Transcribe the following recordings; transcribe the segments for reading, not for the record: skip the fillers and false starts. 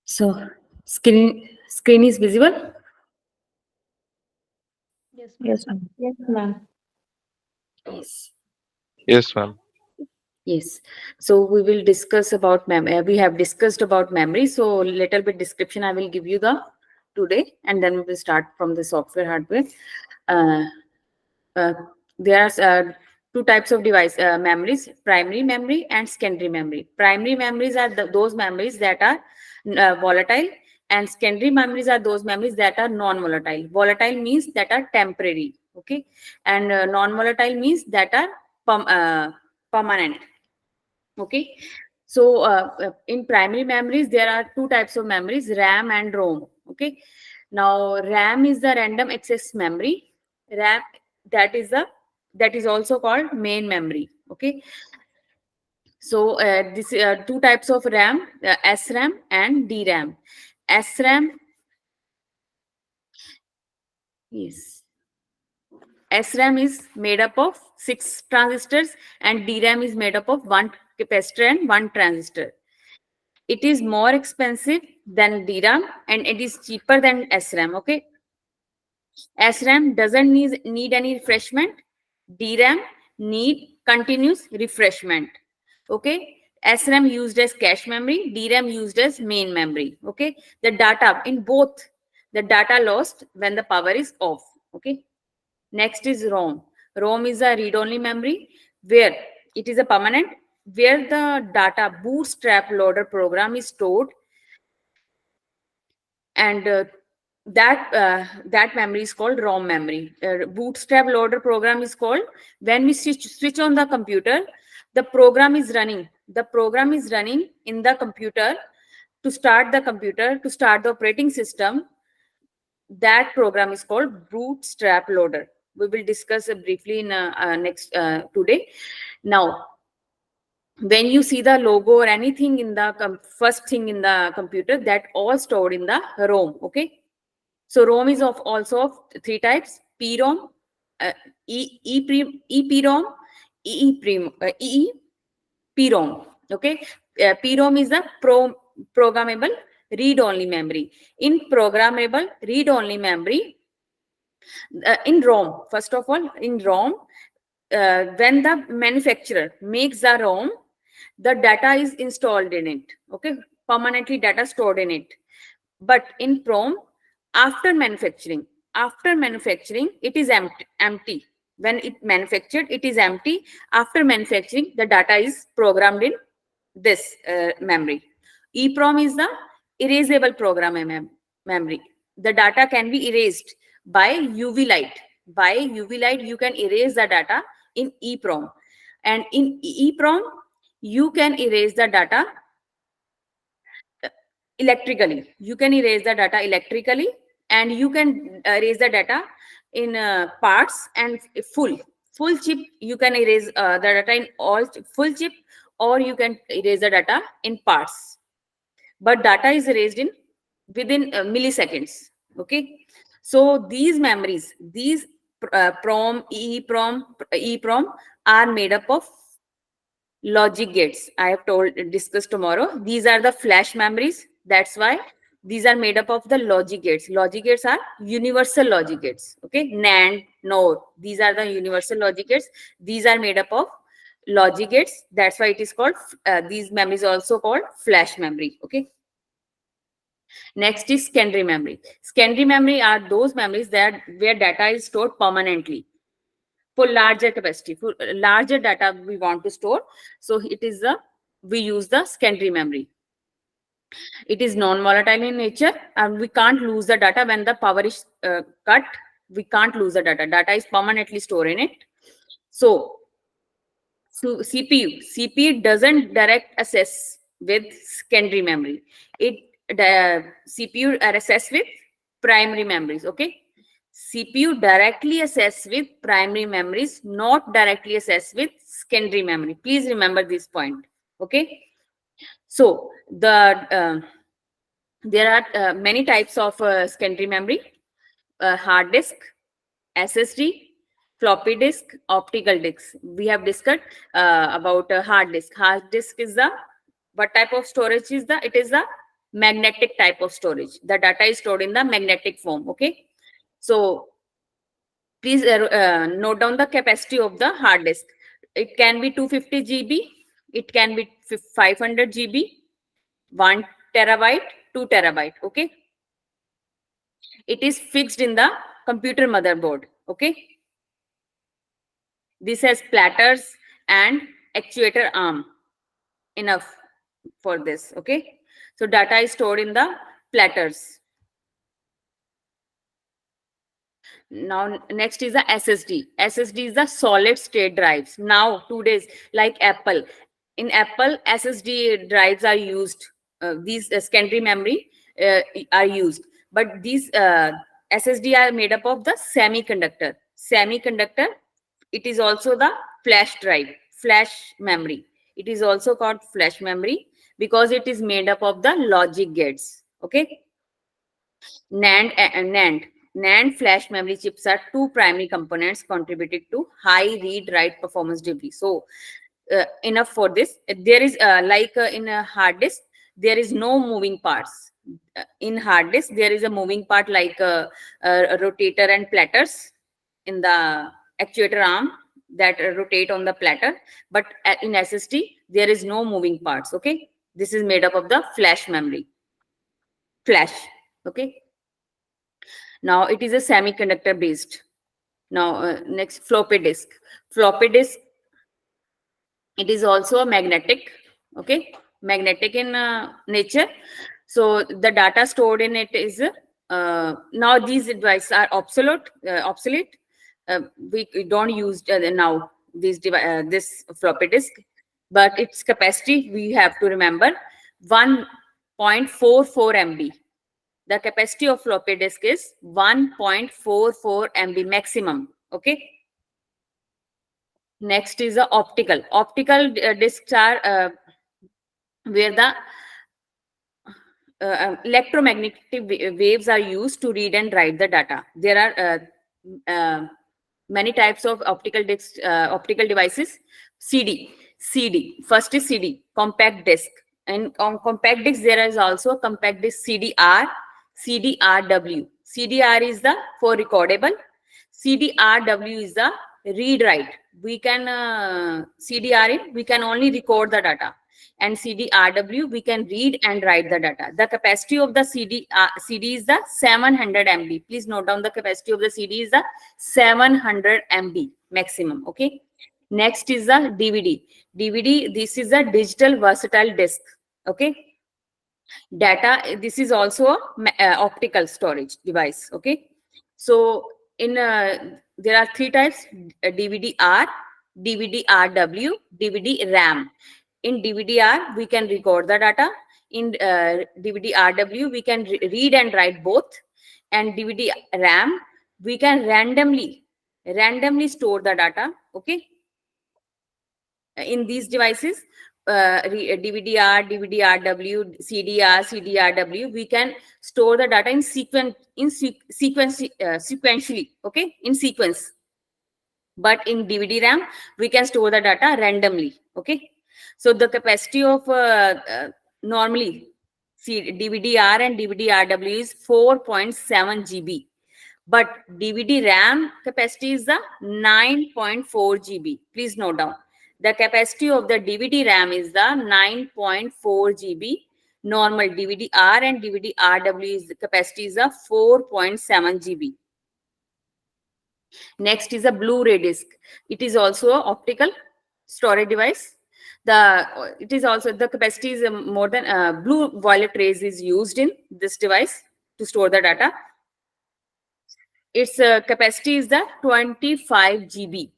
So screen is visible. Yes, Yes, ma'am. ma'am. Yes, ma'am. Yes. Yes, ma'am. Yes. So we will discuss about we have discussed about memory. So little bit description I will give you the today, and then we will start from the software hardware. Uh, uh, there are two types of device memories: primary memory and secondary memory. Primary memories are those memories that are volatile, and secondary memories are those memories that are non-volatile. Volatile means that are temporary, okay, and non-volatile means that are permanent. Okay. So in primary memories, there are two types of memories, RAM and ROM. Okay. Now RAM is the random access memory. RAM, that is the that is also called main memory. Okay. So this two types of RAM, SRAM and DRAM. SRAM, yes. SRAM is made up of 6 transistors and DRAM is made up of 1 capacitor and 1 transistor. It is more expensive than DRAM and it is cheaper than SRAM. Okay. SRAM doesn't need any refreshment. DRAM need continuous refreshment. Okay. SRAM used as cache memory, DRAM used as main memory. Okay. The data in both, the data lost when the power is off. Okay. Next is ROM. ROM is a read-only memory where it is a permanent, where the data bootstrap loader program is stored, and that memory is called ROM memory. Bootstrap loader program is called when we switch on the computer, the program is running. The program is running in the computer to start the computer, to start the operating system. That program is called bootstrap loader. We will discuss briefly in next today. Now, when you see the logo or anything in the first thing in the computer, that all stored in the ROM. Okay. So ROM is of also of three types: PROM, EPROM, EEPROM. Okay, PROM is the programmable read-only memory. In programmable read-only memory, in ROM, first of all, in ROM, when the manufacturer makes the ROM, the data is installed in it. Okay, permanently data stored in it. But in PROM, after manufacturing, it is empty. When it manufactured, it is empty. After manufacturing, the data is programmed in this memory. EPROM is the erasable program memory. The data can be erased by UV light. By UV light, you can erase the data in EPROM. And in EPROM, you can erase the data electrically. You can erase the data electrically, and you can erase the data in parts and full chip. You can erase the data in all full chip, or you can erase the data in parts. But data is erased in within milliseconds. Okay. So these memories, these PROM, EEPROM are made up of logic gates. I have told discuss tomorrow. These are the flash memories. That's why these are made up of the logic gates. Logic gates are universal logic gates. Okay, NAND, NOR. These are the universal logic gates. These are made up of logic gates. That's why it is called these memories also called flash memory. Okay. Next is secondary memory. Secondary memory are those memories that where data is stored permanently for larger capacity, for larger data we want to store. So it is the we use the secondary memory. It is non-volatile in nature, and we can't lose the data when the power is cut. We can't lose the data. Data is permanently stored in it. So, CPU doesn't direct access with secondary memory. The CPU are access with primary memories. Okay. CPU directly access with primary memories, not directly access with secondary memory. Please remember this point. Okay. So there are many types of secondary memory: hard disk, SSD, floppy disk, optical disk. We have discussed about hard disk. Hard disk is the, what type of storage is the, it is the magnetic type of storage. The data is stored in the magnetic form. Okay, so please note down the capacity of the hard disk. It can be 250 GB, it can be 500 GB, 1 terabyte, 2 terabyte. Okay, it is fixed in the computer motherboard. Okay, this has platters and actuator arm, enough for this. Okay, so data is stored in the platters. Now next is the ssd. Ssd is the solid state drives. Now today's, like Apple, in Apple ssd drives are used. These secondary memory are used, but these ssd are made up of the semiconductor. It is also the flash drive, flash memory. It is also called flash memory because it is made up of the logic gates. Okay, NAND and NAND flash memory chips are two primary components contributing to high read-write performance delivery. So, enough for this. There is in a hard disk, there is no moving parts. In hard disk, there is a moving part like a rotator and platters in the actuator arm that rotate on the platter. But in SSD, there is no moving parts. Okay, this is made up of the flash memory. Flash. Okay. Now it is a semiconductor based. Now next, floppy disk. Floppy disk, it is also a magnetic. Okay, magnetic in nature. So the data stored in it is now these devices are obsolete. We don't use now this floppy disk, but its capacity we have to remember 1.44 MB. The capacity of floppy disk is 1.44 MB maximum. Okay. Next is the optical. Optical disks are where the electromagnetic waves are used to read and write the data. There are many types of optical disks, optical devices. CD. First is CD, compact disk. And on compact disk, there is also a compact disk CDR, CDRW. CDR is the for recordable. CDRW is the read write. We can CDR it, we can only record the data, and CDRW we can read and write the data. The capacity of the CD is the 700 MB. Please note down the capacity of the CD is the 700 MB maximum. Okay. Next is the DVD. DVD, this is a digital versatile disk. Okay. Data, this is also a optical storage device. Okay. So in there are three types: DVD-R, DVD-RW, DVD-RAM. In DVD-R, we can record the data. In DVD-RW, we can read and write both. And DVD-RAM, we can randomly store the data. Okay. In these devices, DVD-R, DVD-RW, CDR, CDRW, we can store the data in sequentially. Okay, in sequence. But in DVD-RAM, we can store the data randomly. Okay. So the capacity of normally DVD-R and DVD-RW is 4.7 GB. But DVD-RAM capacity is the 9.4 GB. Please note down. The capacity of the DVD-RAM is the 9.4 GB. Normal DVD-R and DVD-RW is the capacity is the 4.7 GB. Next is a Blu-ray disc. It is also an optical storage device. It is also, the capacity is more than blue violet rays is used in this device to store the data. Its capacity is the 25 GB.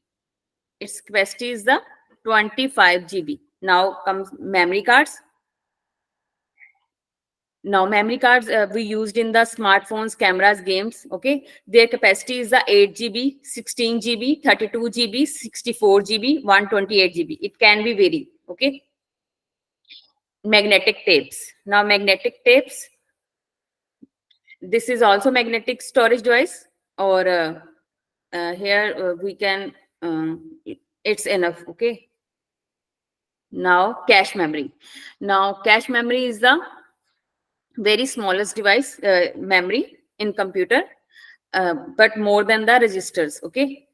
Its capacity is the 25 GB. Now comes memory cards. Now memory cards we used in the smartphones, cameras, games. Okay, their capacity is the 8 GB, 16 GB, 32 GB, 64 GB, 128 GB. It can be varied. Okay. Magnetic tapes. Now magnetic tapes, this is also magnetic storage device, or here we can, it's enough. Okay. Now cache memory. Now cache memory is the very smallest device, memory in computer, but more than the registers. Okay.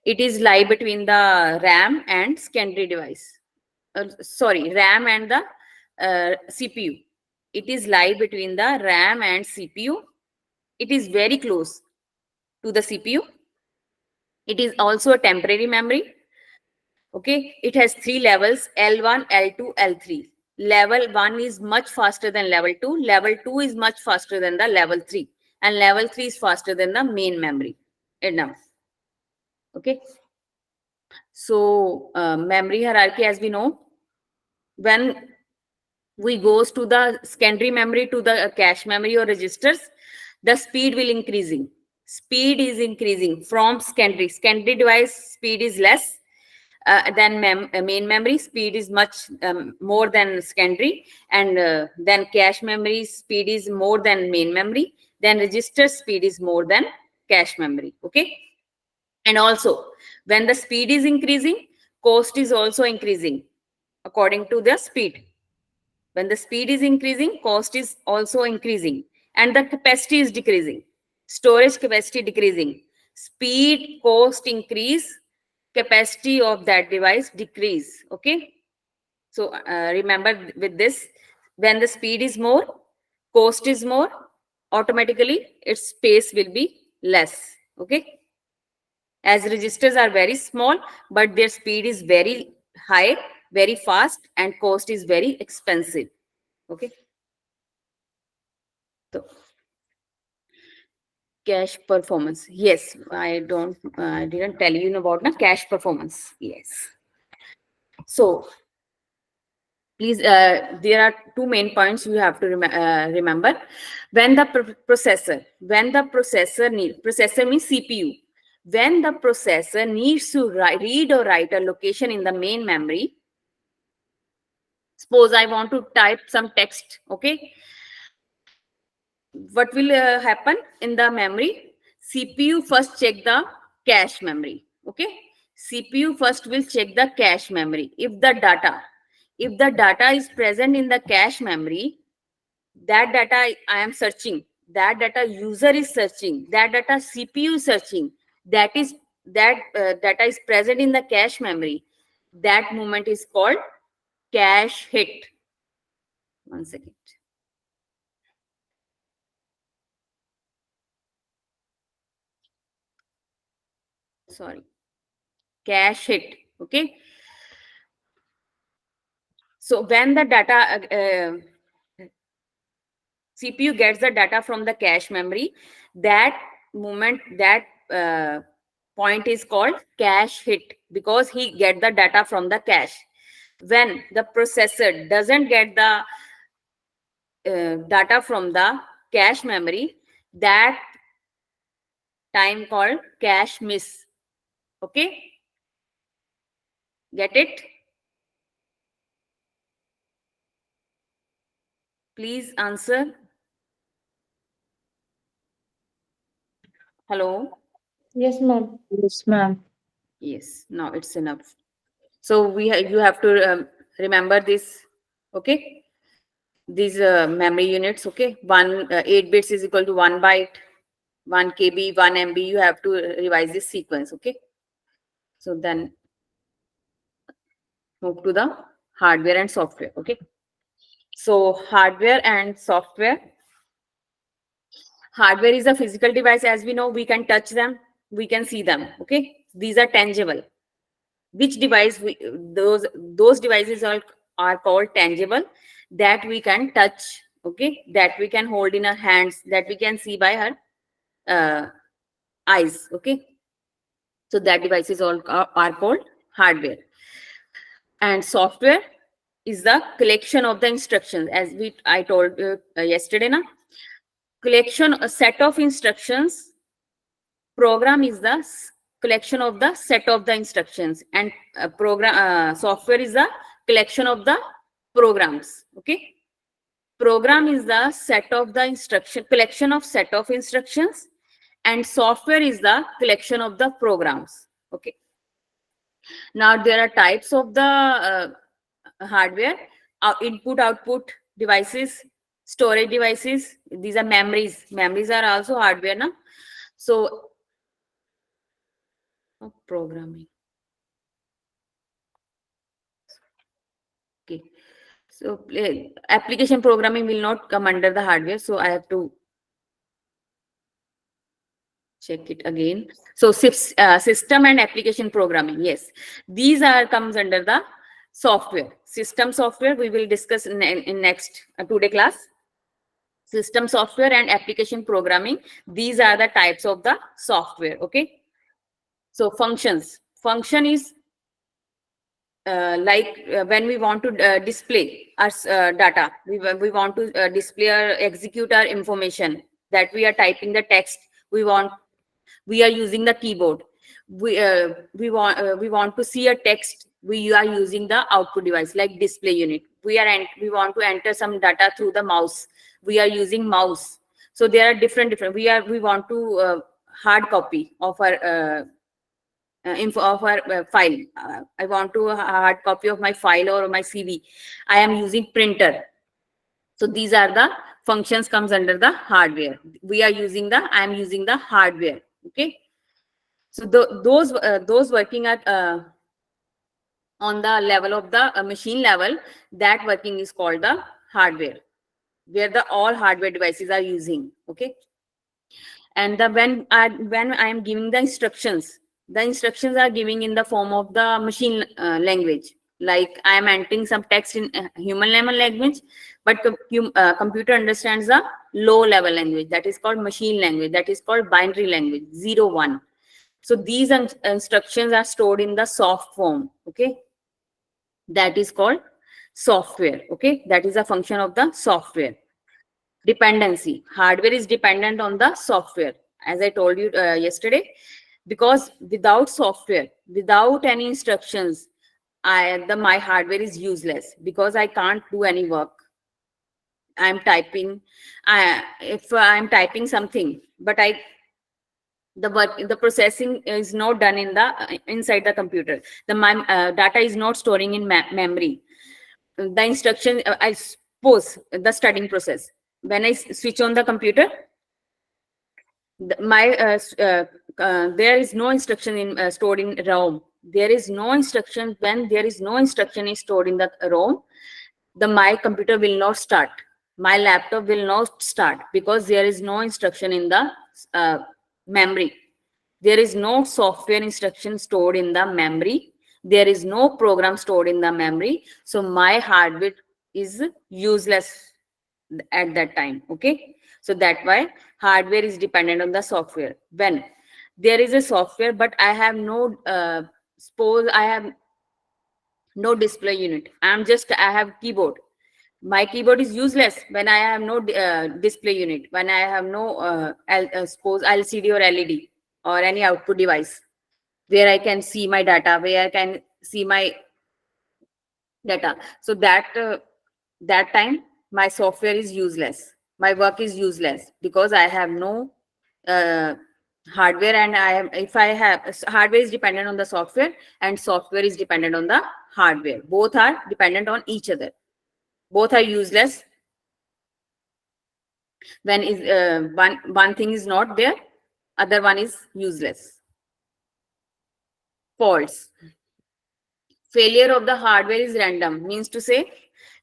It is lie between the RAM and secondary device. Sorry, RAM and the CPU. It is lie between the RAM and CPU. It is very close to the CPU. It is also a temporary memory. Okay, it has three levels: L1, L2, L3. Level 1 is much faster than level 2. Level 2 is much faster than the level 3. And level 3 is faster than the main memory. Enough. Okay. So memory hierarchy, as we know, when we goes to the secondary memory to the cache memory or registers, the speed will increasing. Speed is increasing from secondary. Secondary device speed is less than main memory. Speed is much more than secondary, and then cache memory speed is more than main memory. Then register speed is more than cache memory. Okay. And also, when the speed is increasing, cost is also increasing according to the speed. When the speed is increasing, cost is also increasing, and the capacity is decreasing. Storage capacity decreasing. Speed, cost increase, capacity of that device decrease. Okay. So remember with this, when the speed is more, cost is more, automatically its space will be less. Okay. As registers are very small, but their speed is very high, very fast, and cost is very expensive. Okay. So cache performance. Yes, I didn't tell you about the cache performance. Yes. So please, there are two main points you have to remember. When the processor means CPU. When the processor needs to read or write a location in the main memory, suppose I want to type some text. Okay. What will happen in the memory? CPU first check the cache memory. Okay. CPU first will check the cache memory. If the data is present in the cache memory, that data I am searching, that data user is searching, that data CPU is searching, that data is present in the cache memory, that moment is called cache hit. One second. Sorry. Cache hit. Okay. So when the data CPU gets the data from the cache memory, that moment, that point is called cache hit, because he get the data from the cache. When the processor doesn't get the data from the cache memory, that time called cache miss. Okay. Get it? Please answer. Hello. Yes, ma'am. Yes, ma'am. Yes. Now it's enough. So you have to remember this. Okay. These memory units. Okay. 8 bits is equal to 1 byte, 1 KB, 1 MB. You have to revise this sequence. Okay. So then move to the hardware and software. Okay. So hardware and software. Hardware is a physical device. As we know, we can touch them, we can see them. Okay. These are tangible. Which device those devices are called tangible, that we can touch. Okay. That we can hold in our hands, that we can see by our eyes. Okay. So that devices all are called hardware. And software is the collection of the instructions, as I told yesterday. Collection, a set of instructions. Program is the collection of the set of the instructions, and software is the collection of the programs. Okay. Program is the set of the collection of set of instructions, and software is the collection of the programs. Okay. Now there are types of the hardware: input output devices, storage devices. These are memories. Memories are also hardware, na? So programming. Okay. So application programming will not come under the hardware. So I have to check it again. So system and application programming. Yes, these are comes under the software. System software we will discuss in next today class. System software and application programming. These are the types of the software. Okay. So functions. Function is when we want to display our data, we want to display or execute our information, that we are typing the text. We are using the keyboard. We want to see a text. We are using the output device like display unit. We want to enter some data through the mouse. We are using mouse. So there are different. We want to hard copy of our info of our file. I want to a hard copy of my file or my CV. I am using printer. So these are the functions comes under the hardware. I am using the hardware. Okay. So those working at on the level of the machine level, that working is called the hardware, where the all hardware devices are using. Okay. And when I am giving the instructions are giving in the form of the machine language. Like I am entering some text in human level language, but computer understands the low level language, that is called machine language, that is called binary language, 0 1. So these instructions are stored in the soft form. Okay, that is called software. Okay, that is a function of the software. Dependency. Hardware is dependent on the software, as I told you yesterday, because without software, without any instructions, my hardware is useless, because I can't do any work. I'm typing. If I'm typing something, but the processing is not done in the inside the computer. My data is not storing in memory. The instruction, I suppose the studying process, when I switch on the computer, there is no instruction in stored in ROM. There is no instruction. When there is no instruction is stored in the ROM, my computer will not start. My laptop will not start, because there is no instruction in the memory. There is no software instruction stored in the memory. There is no program stored in the memory. So my hardware is useless at that time. Okay. So that's why hardware is dependent on the software. When there is a software, but I have no, suppose I have no display unit. I have keyboard. My keyboard is useless when I have no display unit, when I have no, suppose LCD or LED or any output device where I can see my data, where I can see my data. So that time my software is useless. My work is useless, because I have no uh, hardware, and if I have hardware is dependent on the software, and software is dependent on the hardware. Both are dependent on each other. Both are useless when is one thing is not there, other one is useless. False. Failure of the hardware is random, means to say,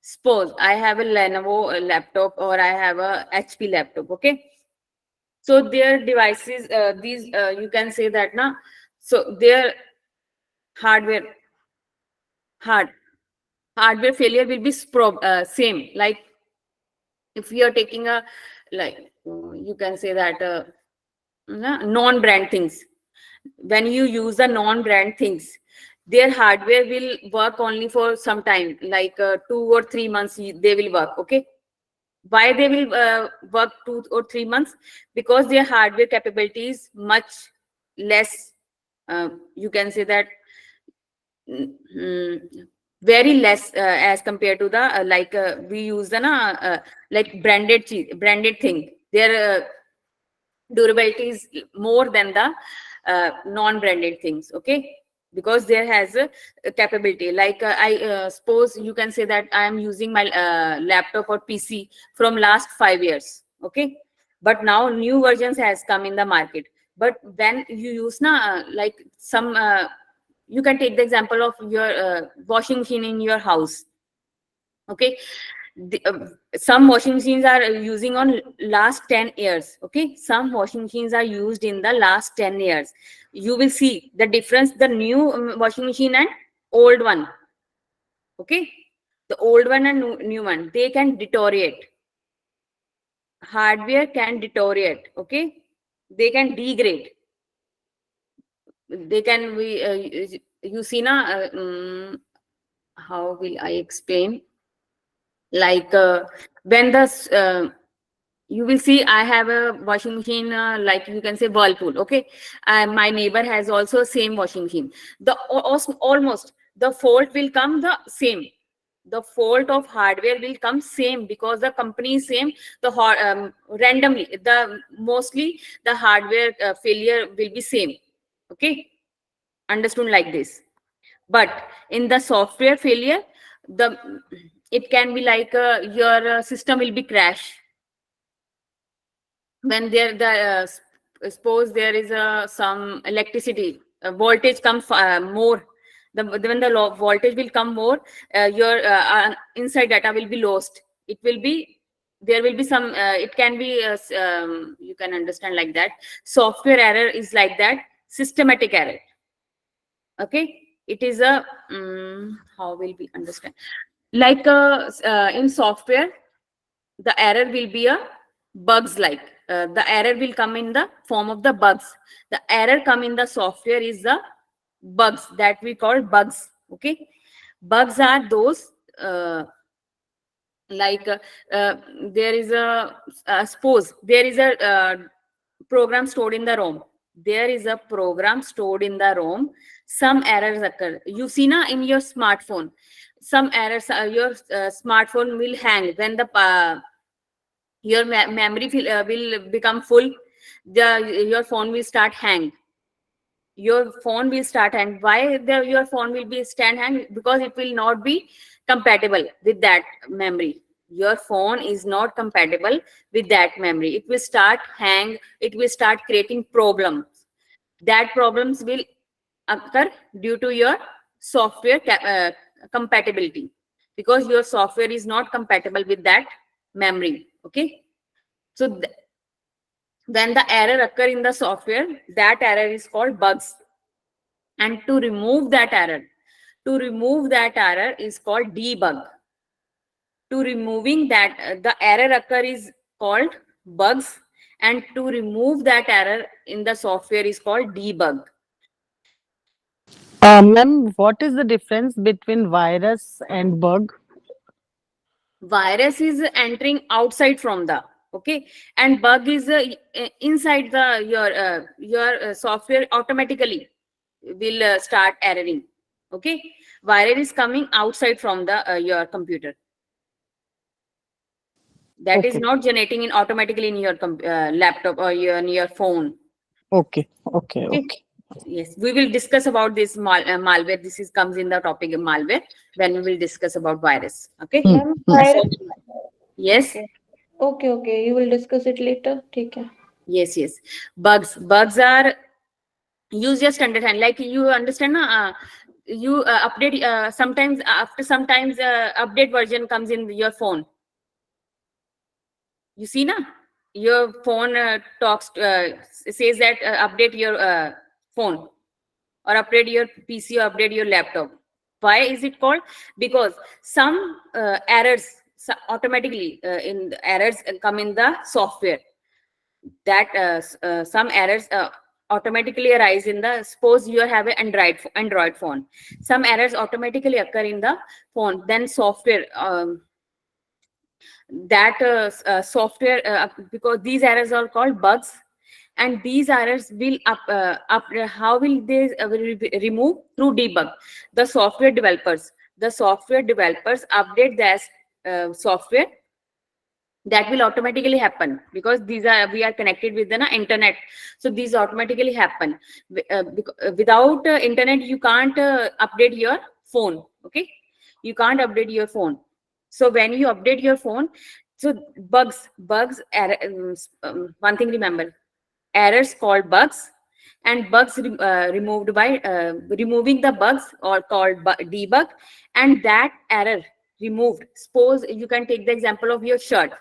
suppose I have a Lenovo laptop, or I have a HP laptop. Okay, so their devices, these you can say that now, so their hardware hard hardware failure will be same. Like if we are taking a, like you can say that non-brand things, when you use the non-brand things, their hardware will work only for some time, like 2 or 3 months they will work. Okay, why they will work 2 or 3 months? Because their hardware capability is much less, you can say that, very less as compared to the we use the like branded thing. Their durability is more than the non-branded things. Okay, because there has a capability. Like I suppose you can say that I am using my laptop or PC from last 5 years. Okay, but now new versions has come in the market. But when you use like some you can take the example of your washing machine in your house. Okay, some washing machines are using on last 10 years. Okay, some washing machines are used in the last 10 years. You will see the difference, the new washing machine and old one. Okay, the old one and new one, they can deteriorate. Hardware can deteriorate. Okay, they can degrade. They can be you see how will I explain? Like when the you will see I have a washing machine, like you can say Whirlpool. Okay, my neighbor has also same washing machine. The almost the fault will come the same. The fault of hardware will come same because the company is same. The randomly, the mostly the hardware failure will be same. Okay, understood like this. But in the software failure, the it can be like your system will be crash when there the suppose there is some electricity voltage comes more. When the voltage will come more, your inside data will be lost. It will be, there will be some it can be you can understand like that. Software error is like that, systematic error. Okay, it is a how will we understand, like in software the error will be a bugs. Like the error will come in the form of the bugs. The error come in the software is the bugs that we call bugs. Okay, bugs are those like there is a suppose there is a program stored in the ROM. There is a program stored in the ROM. Some errors occur. You see na in your smartphone, some errors. Your smartphone will hang when the your memory will become full. Your phone will start hang. Your phone will start hang. Why your phone will be stand hang? Because it will not be compatible with that memory. Your phone is not compatible with that memory. It will start hang. It will start creating problems. That problems will occur due to your software compatibility, because your software is not compatible with that memory. Okay, so when the error occur in the software, that error is called bugs. And to remove that error is called debug. To removing that the error occur is called bugs, and to remove that error in the software is called debug. Ma'am, what is the difference between virus and bug? Virus is entering outside from the, okay, and bug is inside the your software automatically will start erroring. Okay, virus is coming outside from the your computer, that is Okay, not generating in automatically in your laptop or in your phone. okay, okay, Okay, okay. yes, we will discuss about this malware. This is comes in the topic of malware when we will discuss about virus. Okay, Hmm, ma'am hmm. so virus yes. Okay okay okay you will discuss it later ठीक है Yes, yes. Bugs are, you just understand, like you understand you update sometimes, after sometimes update version comes in your phone. You see na, your phone talks says that update your phone, or update your PC, or update your laptop. Why is it called? Because some errors automatically in the errors come in the software, that some errors automatically arise in the, suppose you have an android phone, some errors automatically occur in the phone, then software that software because these errors are called bugs, and these errors will how will they remove? Through debug. The software developers update that software That will automatically happen because we are connected with the internet, so these automatically happen. Without internet you can't update your phone. Okay, you can't update your phone. So when you update your phone, so bugs one thing remember, errors called bugs, and bugs removed by removing the bugs or called debug, and that error removed. Suppose you can take the example of your shirt.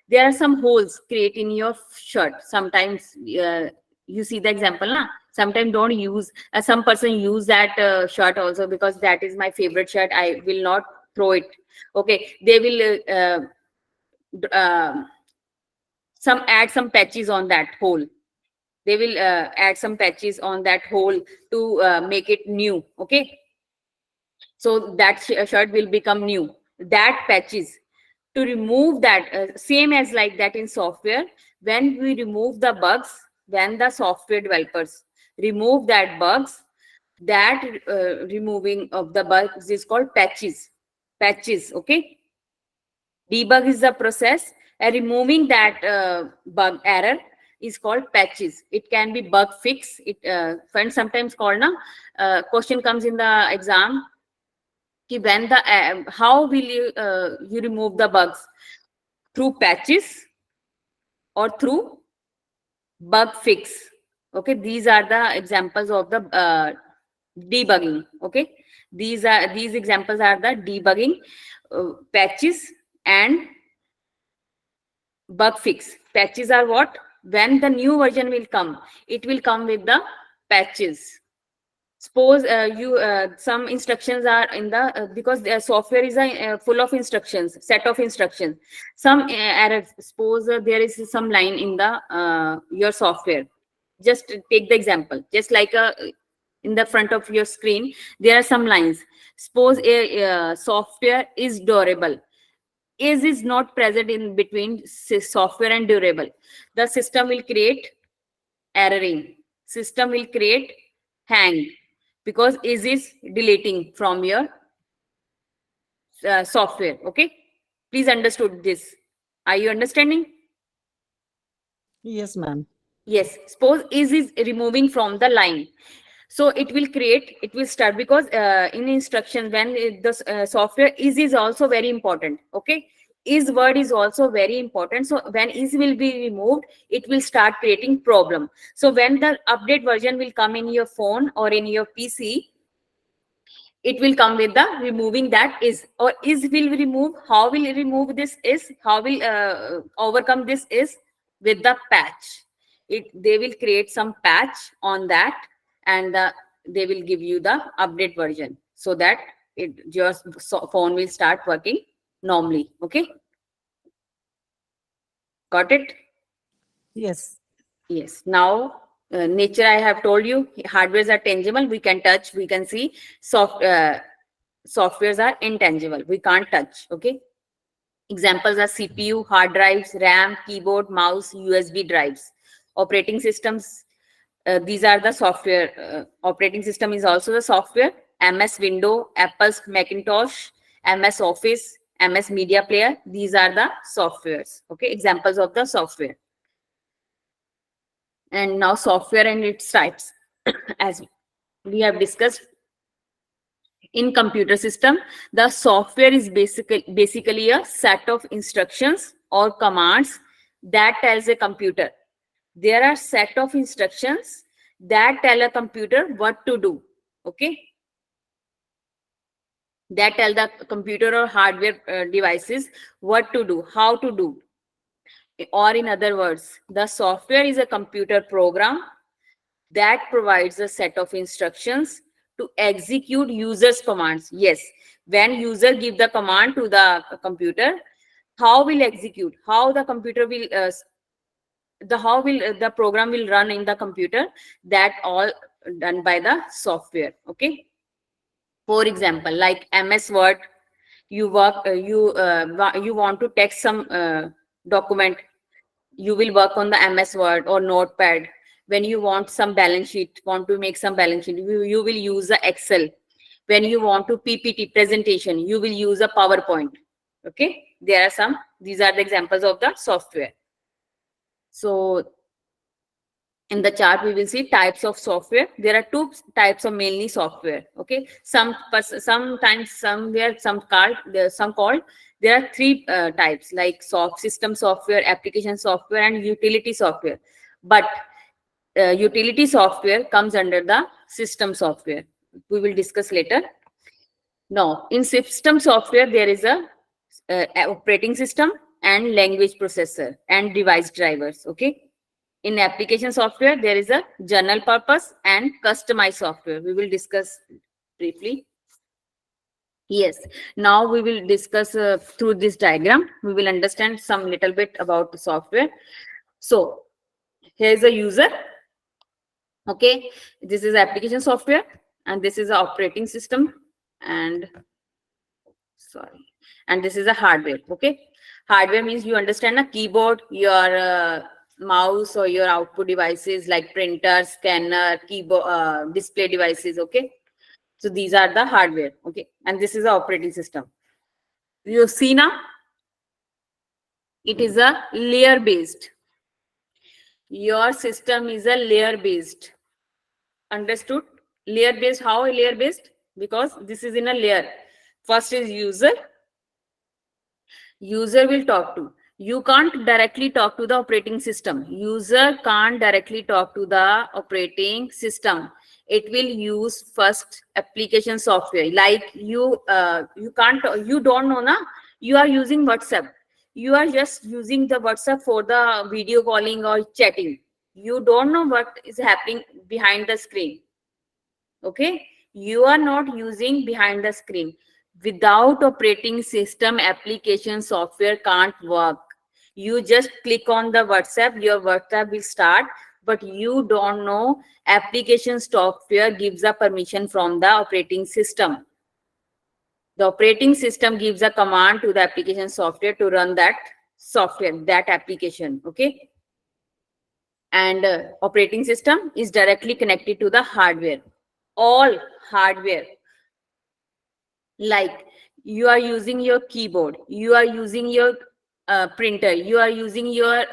There are some holes create in your shirt sometimes. You see the example na, sometimes don't use some person use that shirt also because that is my favorite shirt, I will not throw it. Okay, they will some add some patches on that hole. They will add some patches on that hole to make it new. Okay, so that shirt will become new. That patches, to remove that, same as like that in software, when we remove the bugs, when the software developers remove that bugs, that removing of the bugs is called patches. Okay, debug is the process, and removing that bug error is called patches. It can be bug fix. It friends sometimes called na, question comes in the exam ki when the how will you remove the bugs, through patches or through bug fix. Okay, these are the examples of the debugging. Okay, these examples are the debugging, patches and bug fix. Patches are what? When the new version will come, it will come with the patches. Suppose you some instructions are in the because the software is a full of instructions, set of instructions. Some errors. Suppose there is some line in the your software. Just take the example. Just like in the front of your screen, there are some lines. Suppose a software is durable. Is not present in between software and durable. The system will create erroring. System will create hang because is deleting from your software. Okay, please understood this. Are you understanding? Yes, ma'am. Yes, suppose is removing from the line, so it will start because in instruction when the software is also very important. Okay, is word is also very important, so when is will be removed, it will start creating problem. So when the update version will come in your phone or in your PC, it will come with the removing that is, or is will remove. How will remove this is, how will overcome this is with the patch. They will create some patch on that, and they will give you the update version so that your phone will start working normally. Okay, got it? Yes. Yes. Now, nature, I have told you, hardwares are tangible. We can touch, we can see. Softwares are intangible. We can't touch. Okay. Examples are CPU, hard drives, RAM, keyboard, mouse, USB drives. Operating systems, these are the software. Operating system is also the software. MS Window, Apple's Macintosh, MS Office, MS Media Player. These are the softwares. Okay. Examples of the software. And now software and its types. As we have discussed, in computer system, the software is basically a set of instructions or commands that tells a computer. There are set of instructions that tell a computer what to do. Okay, that tell the computer or hardware devices what to do, how to do. Or in other words, the software is a computer program that provides a set of instructions to execute user's commands. Yes, when user give the command to the computer, how will execute, how the computer will how will the program will run in the computer, that all done by the software. Okay, for example, like MS Word, you work you want to text some document, you will work on the MS Word or Notepad. When you want some balance sheet, want to make some balance sheet, you will use the Excel. When you want to PPT presentation, you will use a PowerPoint. Okay, there are some These are the examples of the software. So in the chart we will see types of software. There are two types of mainly software. Okay, sometimes somewhere some called. There are three types, like system software, application software, and utility software. But utility software comes under the system software. We will discuss later. Now, in system software, there is a operating system and language processor and device drivers. Okay. In application software, there is a general purpose and customized software. We will discuss briefly. Yes. Now we will discuss through this diagram. We will understand some little bit about the software. So here is a user. Okay. This is application software and this is the operating system, and sorry, and this is a hardware. Okay, hardware means you understand a keyboard, your mouse, or your output devices like printer, scanner, keyboard, display devices. Okay, so these are the hardware. Okay, and this is the operating system. You see now, it is a layer based. Your system is a layer based. Understood? Layer based. How layer based? Because this is in a layer. First is user. User will talk to. You can't directly talk to the operating system. User can't directly talk to the operating system. It will use first application software. Like you don't know na. You are using WhatsApp. You are just using the WhatsApp for the video calling or chatting. You don't know what is happening behind the screen. Okay, you are not using behind the screen. Without operating system, application software can't work. You just click on the WhatsApp, your WhatsApp will start, but you don't know application software gives a permission from the operating system. The operating system gives a command to the application software to run that software, that application. Okay, and operating system is directly connected to the hardware. All hardware, like you are using your keyboard, you are using your printer, you are using your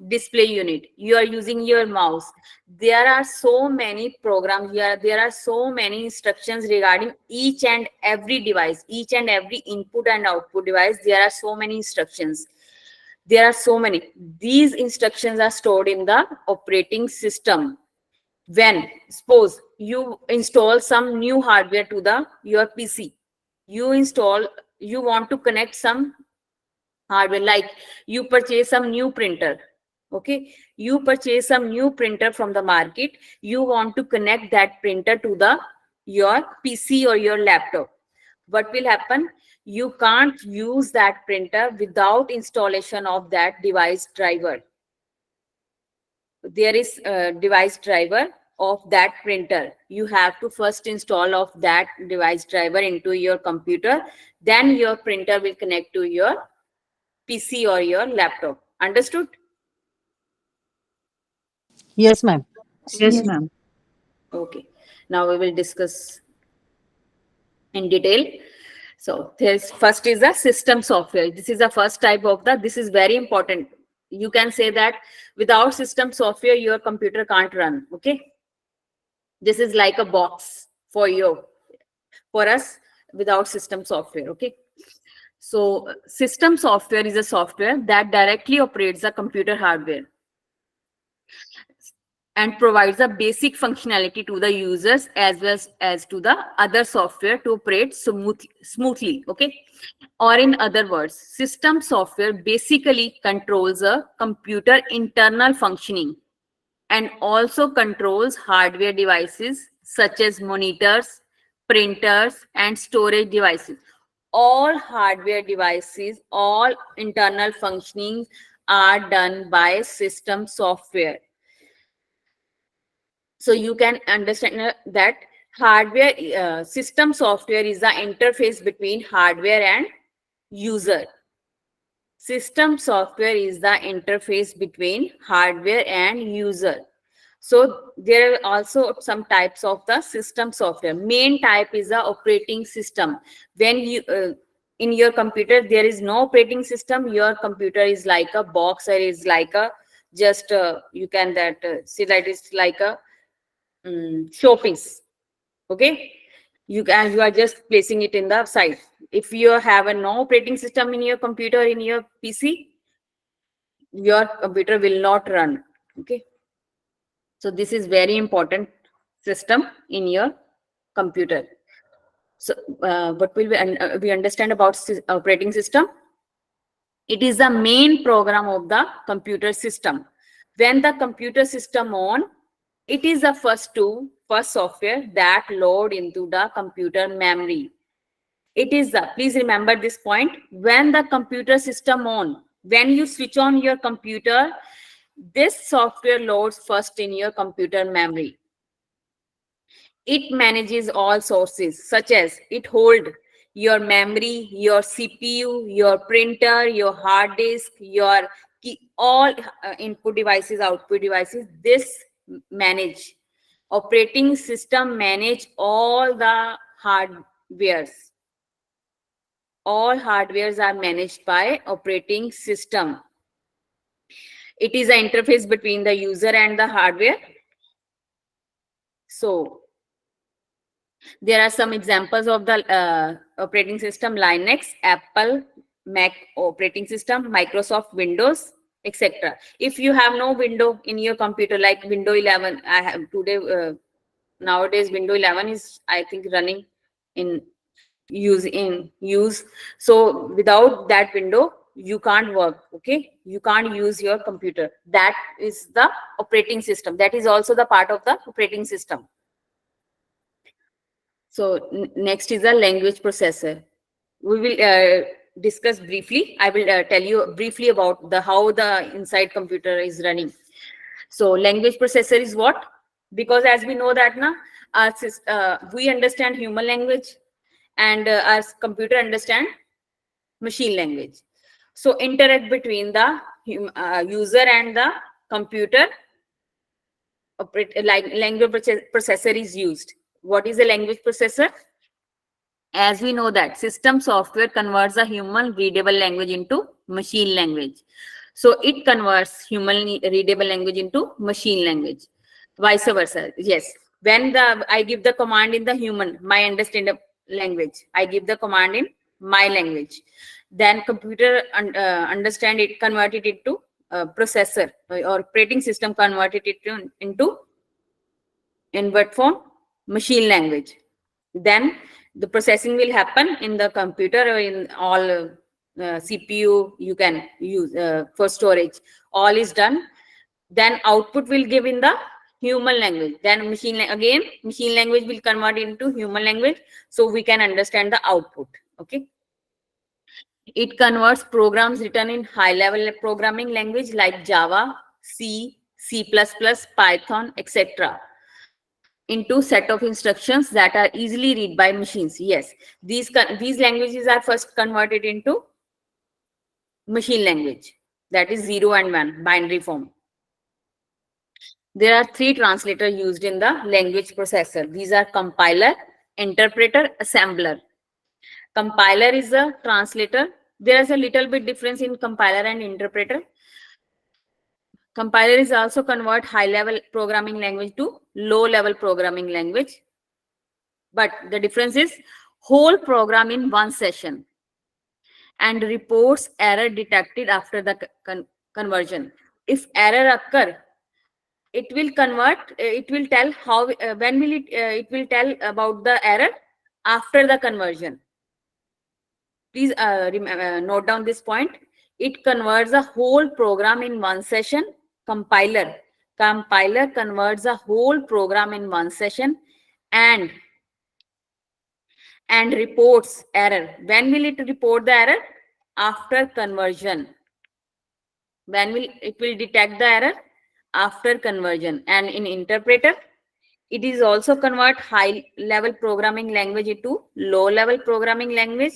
display unit, you are using your mouse. There are so many programs here, there are so many instructions regarding each and every device, each and every input and output device. There are so many instructions. There are so many. These instructions are stored in the operating system. When suppose you install some new hardware to the your PC, you want to connect some hardware, like you purchase some new printer. Okay, you purchase some new printer from the market, you want to connect that printer to the your PC or your laptop. What will happen? You can't use that printer without installation of that device driver. There is a device driver of that printer. You have to first install of that device driver into your computer, then your printer will connect to your PC or your laptop. Understood? Yes, ma'am. Yes, ma'am. Okay, now we will discuss in detail. So this first is the system software. This is the first type of the, this is very important. You can say that without system software your computer can't run. Okay, this is like a box for you, for us, without system software. Okay, so system software is a software that directly operates the computer hardware and provides a basic functionality to the users as well as to the other software to operate smoothly. Okay, or in other words, system software basically controls a computer internal functioning and also controls hardware devices such as monitors, printers, and storage devices. All hardware devices, all internal functionings are done by system software. So you can understand that hardware system software is the interface between hardware and user. System software is the interface between hardware and user. So there are also some types of the system software. Main type is the operating system. When you in your computer there is no operating system. Your computer is like a box, or is like a just you can that see that it's like a showpiece. Okay, you are just placing it in the side. If you have a no operating system in your computer, in your PC, your computer will not run. Okay, so this is very important system in your computer. So what will we understand about operating system? It is the main program of the computer system. When the computer system on, it is the first software that load into the computer memory. It is the, please remember this point, when the computer system on, when you switch on your computer, this software loads first in your computer memory. It manages all sources, such as it hold your memory, your CPU, your printer, your hard disk, your key, all input devices, output devices. This manage. Operating system manage all the hardwares. All hardwares are managed by operating system. It is an interface between the user and the hardware. So there are some examples of the operating system: Linux, Apple, Mac operating system, Microsoft Windows, etc. If you have no window in your computer, like Windows 11, I have today, nowadays Windows 11 is, I think, running in use. So without that window, you can't work. Okay, you can't use your computer. That is the operating system. That is also the part of the operating system. So next is a language processor. We will discuss briefly. I will tell you briefly about the how the inside computer is running. So language processor is what? Because as we know that we understand human language, and our computer understand machine language. So interact between the user and the computer. Language processor is used. What is a language processor? As we know that system software converts a human readable language into machine language. So it converts human readable language into machine language. Vice versa. Yes. When I give the command in the human, my understandable language, I give the command in my language. Then computer understand it, converted it to processor or operating system converted it into in what form? Machine language. Then the processing will happen in the computer or in all CPU you can use for storage. All is done. Then output will give in the human language. Then again machine language will convert into human language, so we can understand the output. Okay. It converts programs written in high level programming language like Java, C, C++, Python, etc. into set of instructions that are easily read by machines. Yes, these languages are first converted into machine language, that is 0 and 1 binary form. There are three translators used in the language processor. These are compiler, interpreter, assembler. Compiler is a translator. There is a little bit difference in compiler and interpreter. Compiler is also convert high level programming language to low level programming language. But the difference is whole program in one session and reports error detected after the conversion. If error occur, it will convert, it will tell how, when will it will tell about the error after the conversion. Please note down this point. It converts a whole program in one session. Compiler converts a whole program in one session and reports error. When will it report the error? After conversion. When will it will detect the error? After conversion. And in interpreter, it is also convert high level programming language into low level programming language.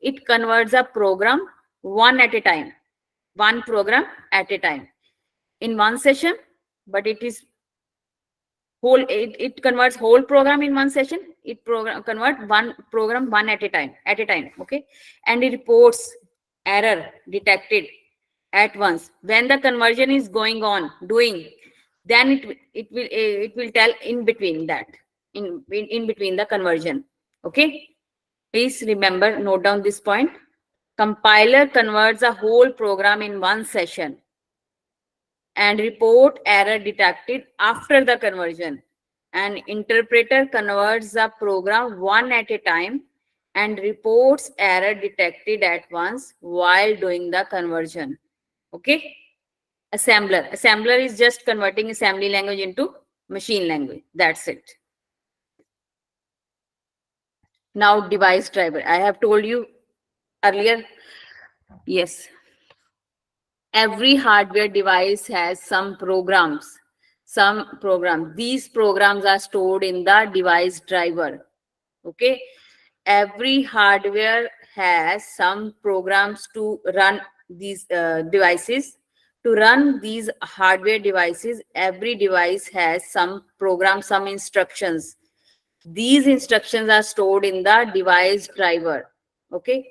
It converts a program one at a time, one program at a time in one session, but it is whole, it converts whole program in one session, it convert one program one at a time. Okay, and it reports error detected at once. When the conversion is going on doing, then it will tell in between that, in between the conversion. Okay, please remember, note down this point. Compiler converts a whole program in one session and report error detected after the conversion. An interpreter converts the program one at a time and reports error detected at once while doing the conversion. Okay. Assembler is just converting assembly language into machine language. That's it. Now device driver. I have told you earlier. Yes. Every hardware device has some programs. These programs are stored in the device driver. Okay. Every hardware has some programs to run these devices. To run these hardware devices, every device has some program, some instructions. These instructions are stored in the device driver. Okay.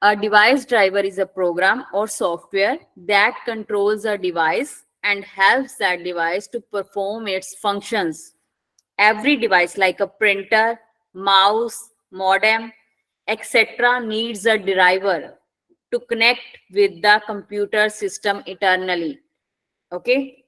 A device driver is a program or software that controls a device and helps that device to perform its functions. Every device like a printer, mouse, modem, etc. needs a driver to connect with the computer system eternally. Okay.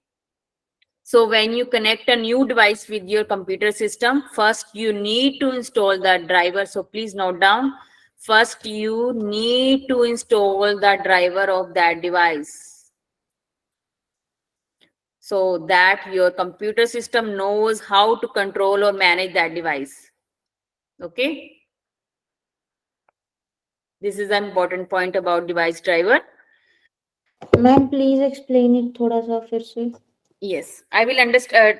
So when you connect a new device with your computer system, first you need to install the driver. So please note down, first you need to install the driver of that device so that your computer system knows how to control or manage that device. Okay. This is an important point about device driver. Ma'am please explain it थोड़ा सा फिर से. Yes, I will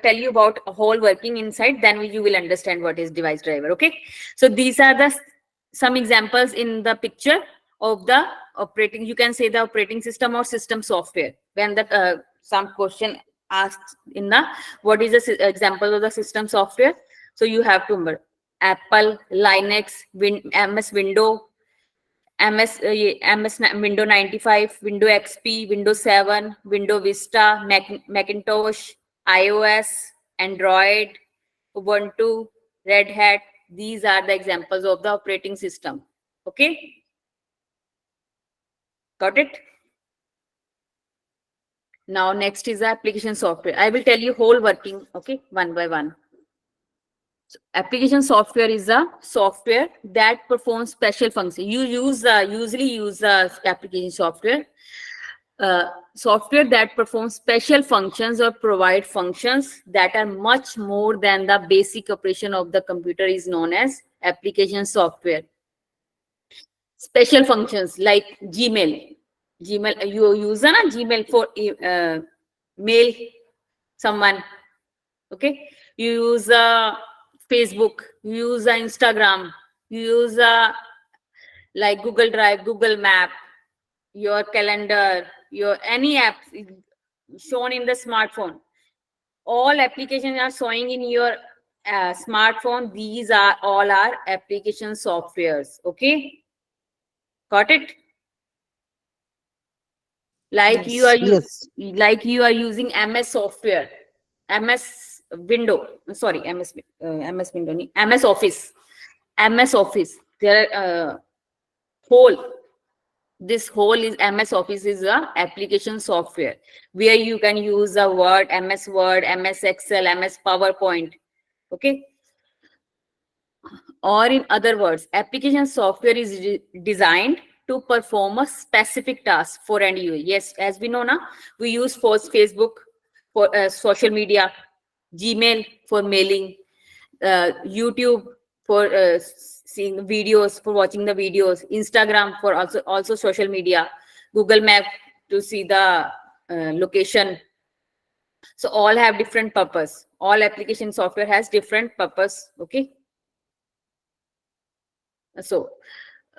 tell you about a whole working inside, then you will understand what is device driver. Okay, so these are the some examples in the picture of the operating, you can say the operating system or system software. When the some question asked in the what is the example of the system software, so you have to remember Apple, Linux, MS Window, Window 95, Window XP, Windows 7, Window Vista, Macintosh, iOS, Android, Ubuntu, Red Hat. These are the examples of the operating system. Okay. Got it? Now next is the application software. I will tell you whole working, okay, one by one. So application software is a software that performs special functions. You usually use application software. Software that performs special functions or provide functions that are much more than the basic operation of the computer is known as application software. Special functions like Gmail. You use a Gmail for mail someone. Okay, you use Facebook, you use Instagram, you use like Google Drive, Google Map, your calendar, your any app shown in the smartphone. All applications are showing in your smartphone. These are all our application softwares. Okay, got it? Like you are Yes. like you are using MS software, MS Window, sorry, MS Window, MS Office, MS Office. There are whole. This whole is MS Office is a application software where you can use a Word, MS Excel, MS PowerPoint. Okay. Or in other words, application software is designed to perform a specific task for end user. Yes, as we know now, we use Facebook for social media, Gmail for mailing, YouTube for seeing videos, for watching the videos, Instagram for also social media, Google Map to see the location. So all have different purpose. All application software has different purpose. Okay. So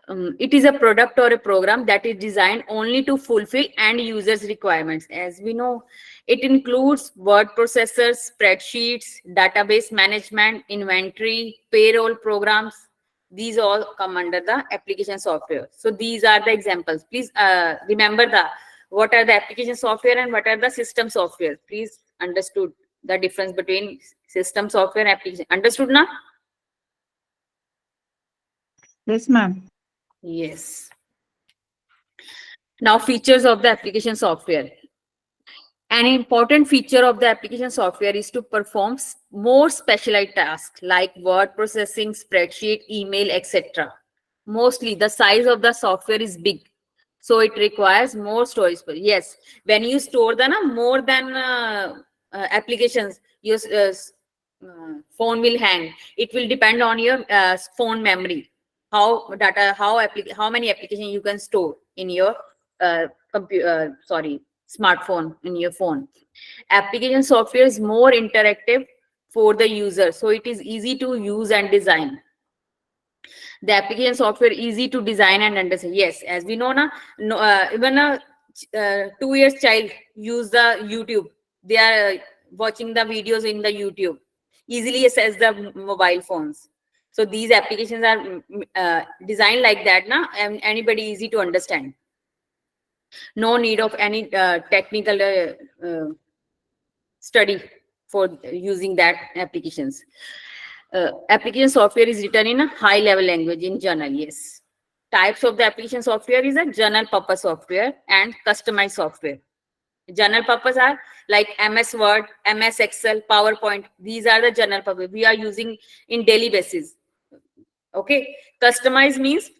it is a product or a program that is designed only to fulfill end users requirements. As we know, it includes word processors, spreadsheets, database management, inventory, payroll programs. These all come under the application software. So these are the examples. Please remember the what are the application software and what are the system software. Please understood the difference between system software and application. Understood now? Yes, ma'am. Yes. Now, features of the application software. An important feature of the application software is to perform more specialized tasks like word processing, spreadsheet, email, etc. Mostly, the size of the software is big, so it requires more storage space. Yes, when you store the more than applications, your phone will hang. It will depend on your phone memory, how many applications you can store in your smartphone, in your phone. Application software is more interactive for the user, so it is easy to use and design. The application software easy to design and understand. Yes, as we know now, no, even a 2 years child use the YouTube. They are watching the videos in the YouTube, easily access the mobile phones. So these applications are designed like that now, and anybody easy to understand. No need of any technical study for using that applications. Application software is written in a high level language in journal. Yes, types of the application software is a general purpose software and customized software. General purpose are like MS Word, MS Excel, PowerPoint. These are the general purpose we are using in daily basis. Okay, customized means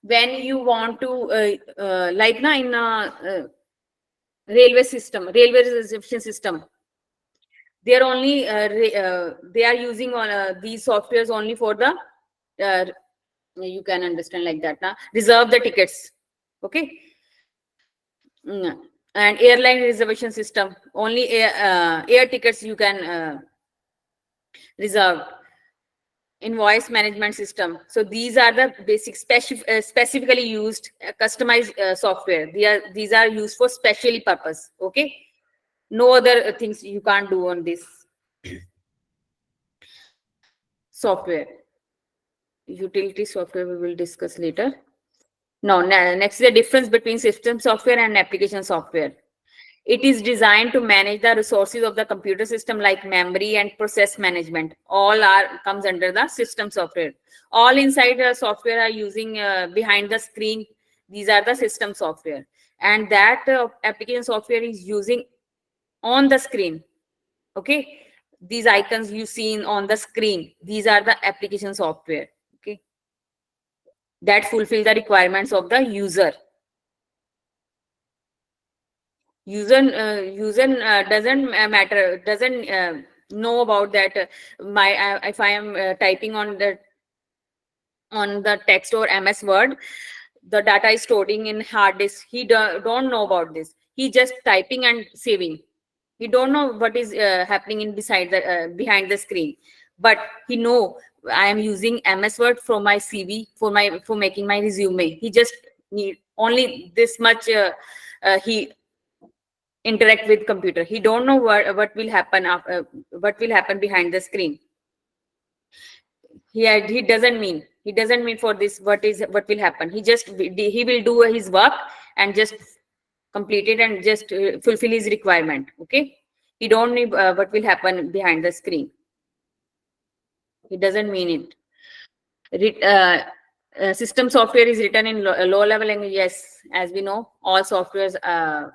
when you want to like na in railway system, railway reservation system, they are only they are using on these softwares only for the uh, you can understand like that now, reserve the tickets. Okay. And airline reservation system, only air tickets you can reserve. Invoice management system. So these are the basic specifically used customized software. These are used for specially purpose. Okay, no other things you can't do on this software. Utility software we will discuss later. Now, next is the difference between system software and application software. It is designed to manage the resources of the computer system like memory and process management. All are comes under the system software. All inside the software are using behind the screen. These are the system software, and that application software is using on the screen. Okay, these icons you see on the screen. These are the application software. Okay, that fulfill the requirements of the user. User doesn't matter, doesn't know about that if I am typing on the text or MS Word, the data is storing in hard disk. He don't know about this. He just typing and saving. He don't know what is happening in beside the behind the screen, but he know I am using MS Word for my CV, for making my resume. He just need only this much. He interact with computer. He don't know what will happen after, what will happen behind the screen. He doesn't mean for this what will happen. He will do his work and just complete it and just fulfill his requirement. Okay, he don't need what will happen behind the screen. He doesn't mean it. System software is written in low level language. Yes, as we know, all softwares are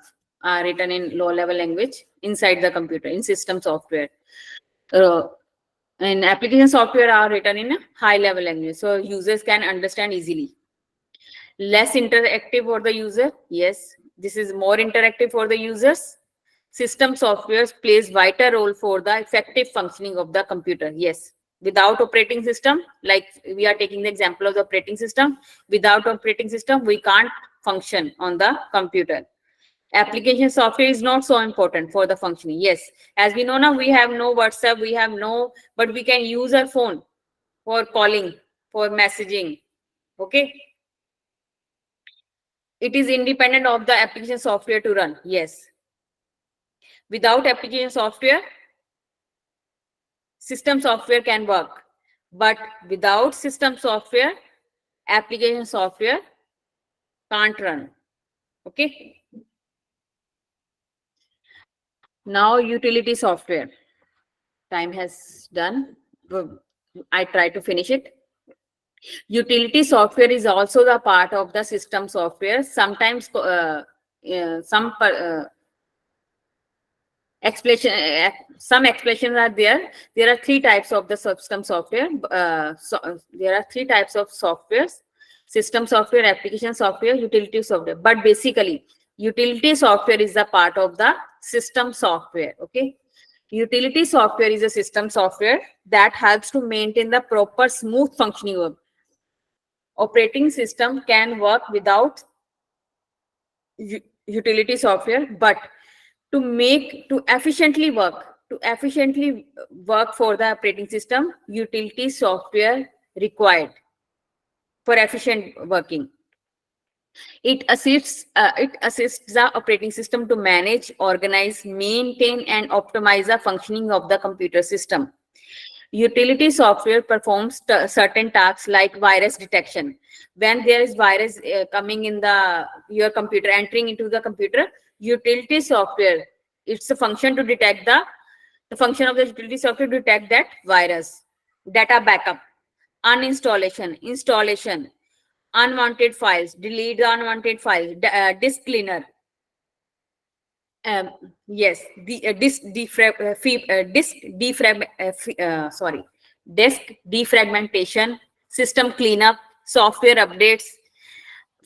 written in low level language inside the computer in system software. And application software are written in a high level language, so users can understand easily. Less interactive for the user. Yes, this is more interactive for the users. System software plays vital role for the effective functioning of the computer. Yes, without operating system, like we are taking the example of the operating system, without operating system we can't function on the computer. Application software is not so important for the functioning. Yes, as we know now, we have no WhatsApp, but we can use our phone for calling, for messaging. Okay. It is independent of the application software to run. Yes. Without application software, system software can work. But without system software, application software can't run. Okay. Now utility software. Time has done. I try to finish it. Utility software is also the part of the system software. Sometimes some expressions are there. There are three types of the system software. There are three types of softwares: system software, application software, utility software. But basically, utility software is a part of the system software. Okay. Utility software is a system software that helps to maintain the proper smooth functioning of operating system. Can work without utility software, but to efficiently work for the operating system, utility software required for efficient working. It assists the operating system to manage, organize, maintain, and optimize the functioning of the computer system. Utility software performs certain tasks like virus detection. When there is virus coming in your computer, entering into the computer, utility software, it's a function to detect the function of the utility software to detect that virus. Data backup, uninstallation, installation, unwanted files, delete the unwanted files, disk cleaner. Um, yes, the disk defragmentation, system cleanup, software updates,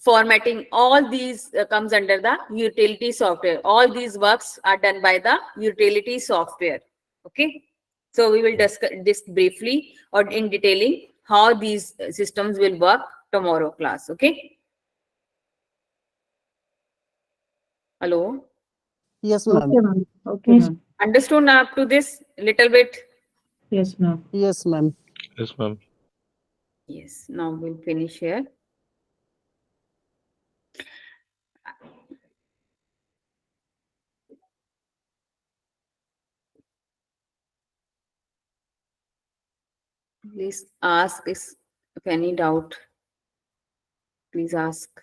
formatting. All these comes under the utility software. All these works are done by the utility software. Okay, so we will discuss this briefly or in detailing how these systems will work tomorrow class. Okay. Hello. Yes, Okay, ma'am. ma'am. Okay, Yes. ma'am. Understood now up to this little bit? Yes, ma'am. Yes, ma'am. Yes, ma'am. Yes. Now we'll finish here. Please ask if any doubt. Please ask.